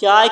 4